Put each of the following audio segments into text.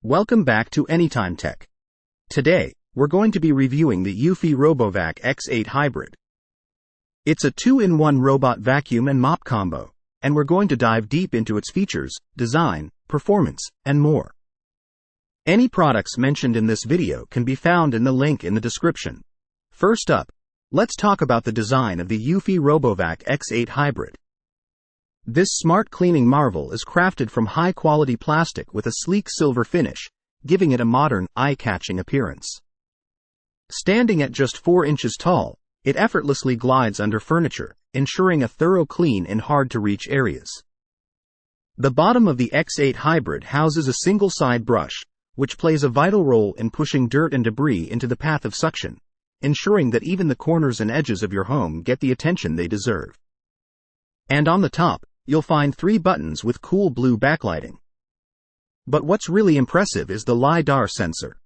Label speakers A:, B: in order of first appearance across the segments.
A: Welcome back to Anytime Tech. Today, we're going to be reviewing the Eufy RoboVac X8 Hybrid. It's a 2-in-1 robot vacuum and mop combo, and we're going to dive deep into its features, design, performance, and more. Any products mentioned in this video can be found in the link in the description. First up, let's talk about the design of the Eufy RoboVac X8 Hybrid. This smart cleaning marvel is crafted from high-quality plastic with a sleek silver finish, giving it a modern, eye-catching appearance. Standing at just 4 inches tall, it effortlessly glides under furniture, ensuring a thorough clean in hard-to-reach areas. The bottom of the X8 Hybrid houses a single-side brush, which plays a vital role in pushing dirt and debris into the path of suction, ensuring that even the corners and edges of your home get the attention they deserve. And on the top, you'll find 3 buttons with cool blue backlighting. But what's really impressive is the Lidar sensor.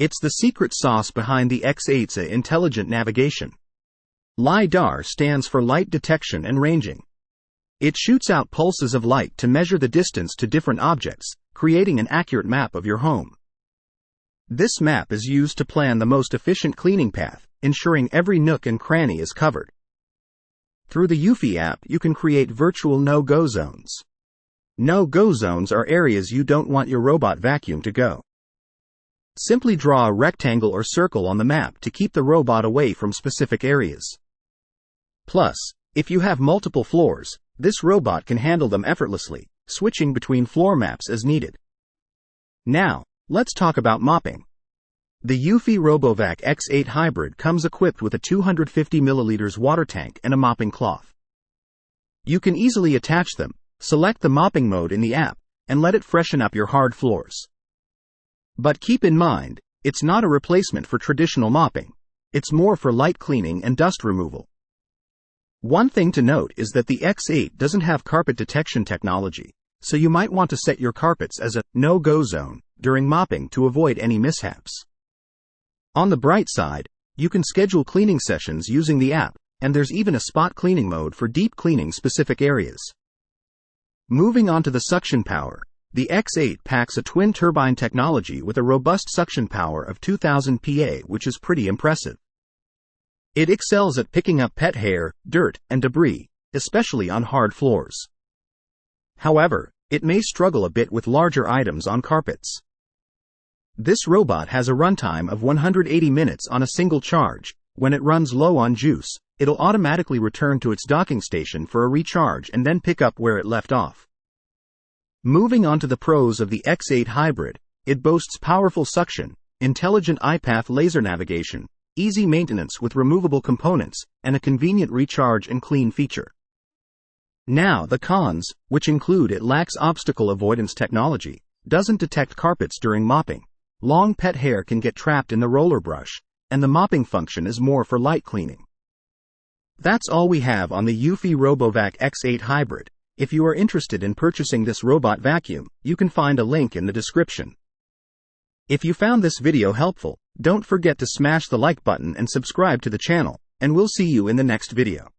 A: It's the secret sauce behind the X8's intelligent navigation. Lidar stands for light detection and ranging. It shoots out pulses of light to measure the distance to different objects, creating an accurate map of your home. This map is used to plan the most efficient cleaning path, ensuring every nook and cranny is covered. Through the Eufy app, you can create virtual no-go zones. No-go zones are areas you don't want your robot vacuum to go. Simply draw a rectangle or circle on the map to keep the robot away from specific areas. Plus, if you have multiple floors, this robot can handle them effortlessly, switching between floor maps as needed. Now, let's talk about mopping. The Eufy RoboVac X8 Hybrid comes equipped with a 250 ml water tank and a mopping cloth. You can easily attach them, select the mopping mode in the app, and let it freshen up your hard floors. But keep in mind, it's not a replacement for traditional mopping. It's more for light cleaning and dust removal. One thing to note is that the X8 doesn't have carpet detection technology, so you might want to set your carpets as a no-go zone during mopping to avoid any mishaps. On the bright side, you can schedule cleaning sessions using the app, and there's even a spot cleaning mode for deep cleaning specific areas. Moving on to the suction power, the X8 packs a twin turbine technology with a robust suction power of 2000 PA, which is pretty impressive. It excels at picking up pet hair, dirt, and debris, especially on hard floors. However, it may struggle a bit with larger items on carpets. This robot has a runtime of 180 minutes on a single charge. When it runs low on juice, it'll automatically return to its docking station for a recharge and then pick up where it left off. Moving on to the pros of the X8 Hybrid, it boasts powerful suction, intelligent iPath laser navigation, easy maintenance with removable components, and a convenient recharge and clean feature. Now the cons, which include it lacks obstacle avoidance technology, doesn't detect carpets during mopping, long pet hair can get trapped in the roller brush, and the mopping function is more for light cleaning. That's all we have on the Eufy RoboVac X8 Hybrid. If you are interested in purchasing this robot vacuum, you can find a link in the description. If you found this video helpful, don't forget to smash the like button and subscribe to the channel, and we'll see you in the next video.